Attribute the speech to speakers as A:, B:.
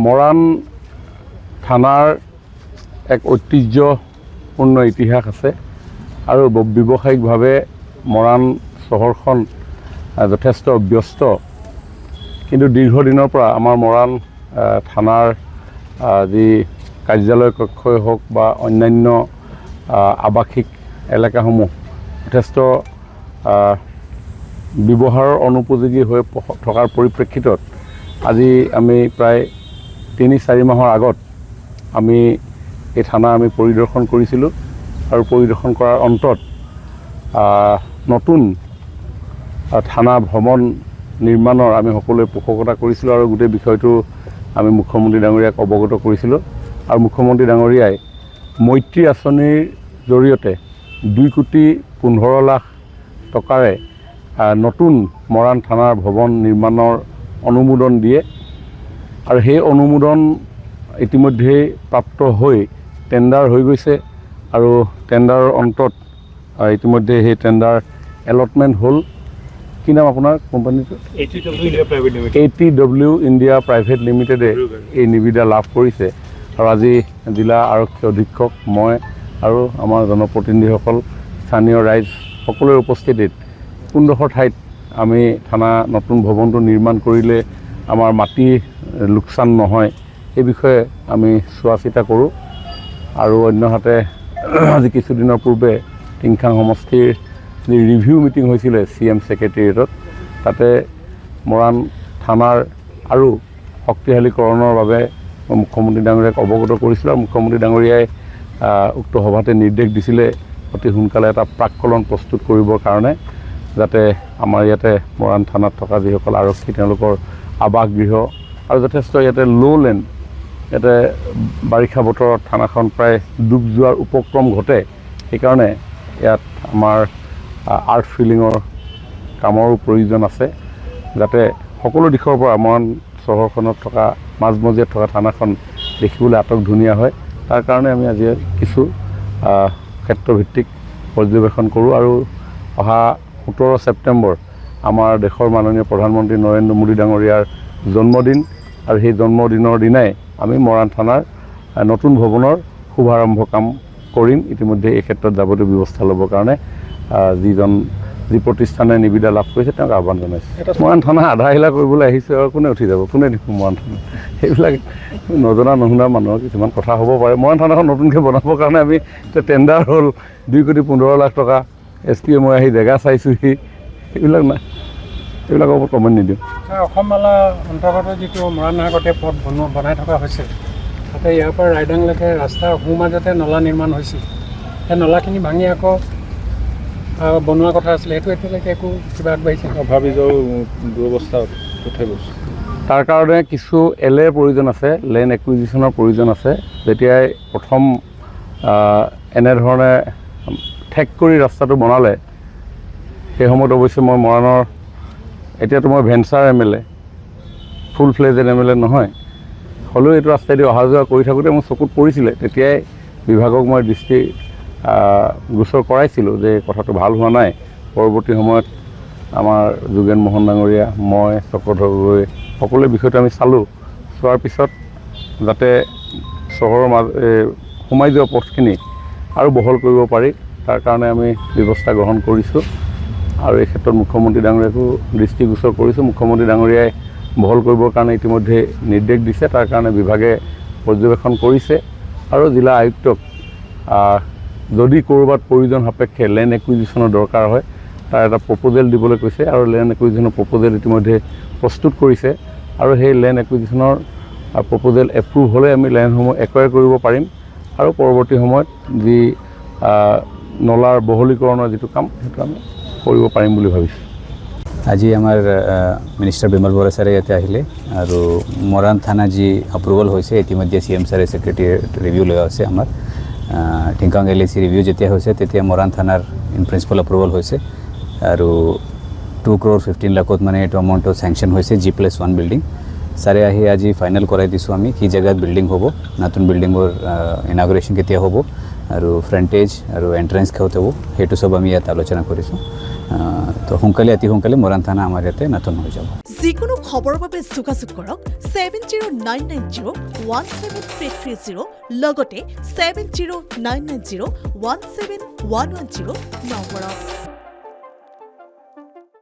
A: মৰাণ থানাৰ এক ঐতিহ্যপূৰ্ণ ইতিহাস আছে আৰু ব্যৱসায়িকভাৱে মৰাণ চহৰখন যথেষ্ট ব্যস্ত, কিন্তু দীৰ্ঘদিনৰ পৰা আমাৰ মৰাণ থানাৰ যি কাৰ্যালয় কক্ষই হওক বা অন্যান্য আৱাসিক এলেকাসমূহ যথেষ্ট ব্যৱহাৰৰ অনুপযোগী হৈ থকাৰ পৰিপ্ৰেক্ষিতত আজি আমি প্ৰায় ৩-৪ মাহৰ আগত আমি এই থানা আমি পৰিদৰ্শন কৰিছিলোঁ আৰু পৰিদৰ্শন কৰাৰ অন্তত নতুন থানা ভৱন নিৰ্মাণৰ আমি সকলোৱে পোষকতা কৰিছিলোঁ আৰু গোটেই বিষয়টো আমি মুখ্যমন্ত্ৰী ডাঙৰীয়াক অৱগত কৰিছিলোঁ আৰু মুখ্যমন্ত্ৰী ডাঙৰীয়াই মৈত্ৰী আঁচনিৰ জৰিয়তে 2,15 লাখ টকাৰে নতুন মৰাণ থানাৰ ভৱন নিৰ্মাণৰ অনুমোদন দিয়ে আৰু সেই অনুমোদন ইতিমধ্যে প্ৰাপ্ত হৈ টেণ্ডাৰ হৈ গৈছে আৰু টেণ্ডাৰৰ অন্তত ইতিমধ্যে সেই টেণ্ডাৰ এলটমেণ্ট হ'ল। কি নাম আপোনাৰ কোম্পানীটো? ATW ইণ্ডিয়া প্ৰাইভেট লিমিটেডে এই নিবিদা লাভ কৰিছে আৰু আজি জিলা আৰক্ষী অধীক্ষক, মই আৰু আমাৰ জনপ্ৰতিনিধিসকল, স্থানীয় ৰাইজ সকলোৰে উপস্থিতিত কোনডোখৰ ঠাইত আমি থানা নতুন ভৱনটো নিৰ্মাণ কৰিলে আমাৰ মাটি লোকচান নহয় এই বিষয়ে আমি চোৱা চিতা কৰোঁ। আৰু অন্যহাতে আজি কিছুদিনৰ পূৰ্বে টিংখাং সমষ্টিৰ যি ৰিভিউ মিটিং হৈছিলে CM ছেক্ৰেটেৰিয়েটত, তাতে মৰাণ থানাৰ আৰু শক্তিশালীকৰণৰ বাবে মুখ্যমন্ত্ৰী ডাঙৰীয়াক অৱগত কৰিছিলোঁ আৰু মুখ্যমন্ত্ৰী ডাঙৰীয়াই উক্ত সভাতে নিৰ্দেশ দিছিলে অতি সোনকালে এটা প্ৰাক্কলন প্ৰস্তুত কৰিবৰ কাৰণে, যাতে আমাৰ ইয়াতে মৰাণ থানাত থকা যিসকল আৰক্ষী তেওঁলোকৰ আৱাসগৃহ আৰু যথেষ্ট ইয়াতে ল'লেণ্ড, ইয়াতে বাৰিষা বতৰত থানাখন প্ৰায় ডুব যোৱাৰ উপক্ৰম ঘটে, সেইকাৰণে ইয়াত আমাৰ আৰ্ট ফিলিঙৰ কামৰো প্ৰয়োজন আছে, যাতে সকলো দিশৰ পৰা মৰাণ চহৰখনত থকা মাজমজিয়াত থকা থানাখন দেখিবলৈ আটক ধুনীয়া হয়। তাৰ কাৰণে আমি আজি কিছু ক্ষেত্ৰভিত্তিক পৰ্যবেক্ষণ কৰোঁ আৰু অহা 17 ছেপ্টেম্বৰ আমাৰ দেশৰ মাননীয় প্ৰধানমন্ত্ৰী নৰেন্দ্ৰ মোদী ডাঙৰীয়াৰ জন্মদিন আৰু সেই জন্মদিনৰ দিনাই আমি মৰাণ থানাৰ নতুন ভৱনৰ শুভাৰম্ভ কাম কৰিম। ইতিমধ্যে এই ক্ষেত্ৰত যাৱতীয় ব্যৱস্থা ল'বৰ কাৰণে যি প্ৰতিষ্ঠানে নিবিদা লাভ কৰিছে তেওঁক আহ্বান জনাইছে। মৰাণ থানা আধা আহিলা কৰিবলৈ আহিছে আৰু কোনে উঠি যাব, কোনে দেখোঁ মৰাণ থানা, সেইবিলাক নজনা নুশুনা মানুহৰ কিছুমান কথা হ'ব পাৰে। মৰাণ থানাখন নতুনকৈ বনাবৰ কাৰণে আমি টেণ্ডাৰ হ'ল 2,15 লাখ টকা, SPA মই আহি জেগা চাইছোঁহি, এইবিলাক নাই, এইবিলাকৰ ওপৰত কমেণ্ট নিদিওঁ।
B: অসম মালা অন্তৰ্গত যিটো মৰাণ আগতে পথ বনাই থকা হৈছে, তাতে ইয়াৰ পৰা ৰাইডাংলৈকে ৰাস্তাৰ সোঁমাজতে নলা নিৰ্মাণ হৈছিল, সেই নলাখিনি ভাঙি আকৌ বনোৱা কথা আছিলে, সেইটো এতিয়ালৈকে একো কিবা আগবাঢ়িছে
C: ভাবি যাওঁ দুৰৱস্থা উঠাই গৈছে।
A: তাৰ কাৰণে কিছু LAৰ প্ৰয়োজন আছে, লেণ্ড একুইজিশ্যনৰ প্ৰয়োজন আছে। যেতিয়াই প্ৰথম এনেধৰণে ঠেক কৰি ৰাস্তাটো বনালে সেই সময়ত অৱশ্যে মই মৰাণৰ, এতিয়াতো মই venture MLA, full fledged MLA নহয়, হ'লেও এইটো ৰাস্তাইদি অহা যোৱা কৰি থাকোঁতে মোৰ চকুত পৰিছিলে। তেতিয়াই বিভাগক মই দৃষ্টি গোচৰ কৰাইছিলোঁ যে কথাটো ভাল হোৱা নাই। পৰৱৰ্তী সময়ত আমাৰ যোগেন মোহন ডাঙৰীয়া, মই, চক্ৰধৰ গগৈ সকলোৱে বিষয়টো আমি চালোঁ, চোৱাৰ পিছত যাতে চহৰৰ সোমাই যোৱা পথখিনি আৰু বহল কৰিব পাৰি তাৰ কাৰণে আমি ব্যৱস্থা গ্ৰহণ কৰিছোঁ আৰু এই ক্ষেত্ৰত মুখ্যমন্ত্ৰী ডাঙৰীয়াকো দৃষ্টিগোচৰ কৰিছোঁ। মুখ্যমন্ত্ৰী ডাঙৰীয়াই বহল কৰিবৰ কাৰণে ইতিমধ্যে নিৰ্দেশ দিছে, তাৰ কাৰণে বিভাগে পৰ্যবেক্ষণ কৰিছে আৰু জিলা আয়ুক্তক যদি ক'ৰবাত প্ৰয়োজন সাপেক্ষে লেণ্ড একুইজিশ্যনৰ দৰকাৰ হয় তাৰ এটা প্ৰপ'জেল দিবলৈ কৈছে আৰু লেণ্ড একুইজিশ্যনৰ প্ৰপ'জেল ইতিমধ্যে প্ৰস্তুত কৰিছে আৰু সেই লেণ্ড একুইজিশ্যনৰ প্ৰপ'জেল এপ্ৰুভ হ'লে আমি লেণ্ডসমূহ একুৱায়াৰ কৰিব পাৰিম আৰু পৰৱৰ্তী সময়ত যি নলাৰ বহলীকৰণৰ যিটো কাম সেইটো আমি কৰিব পাৰিম বুলি ভাবিছোঁ।
D: আজি আমাৰ মিনিষ্টাৰ বিমল বৰা ছাৰে ইয়াতে আহিলে আৰু মৰাণ থানা যি এপ্ৰুভেল হৈছে ইতিমধ্যে CM ছাৰে ছেক্ৰেটেৰিয়েট ৰিভিউ লৈ আছে। আমাৰ টিংখাং LAC ৰিভিউ যেতিয়া হৈছে তেতিয়া মৰাণ থানাৰ ইন প্ৰিন্সিপাল এপ্ৰুভেল হৈছে আৰু 2,15 লাখত মানে এইটো এমাউণ্টত চেংচন হৈছে G+1 বিল্ডিং। ছাৰে আহি আজি ফাইনেল কৰাই দিছোঁ আমি কি জেগাত বিল্ডিং হ'ব, নতুন বিল্ডিঙৰ ইনাগুৰেশ্যন কেতিয়া হ'ব আৰু ফ্ৰণ্টেজ আৰু এণ্ট্ৰেঞ্চ ক'ত হ'ব সেইটো চব আমি ইয়াত আলোচনা কৰিছোঁ। তো সোনকালে অতি সোনকালে মৰাণ থানা আমাৰ ইয়াতে নতুন হৈ যাব।
E: যিকোনো খবৰৰ বাবে যোগাযোগ কৰক 7099017330 লগতে 7099017110 নম্বৰত।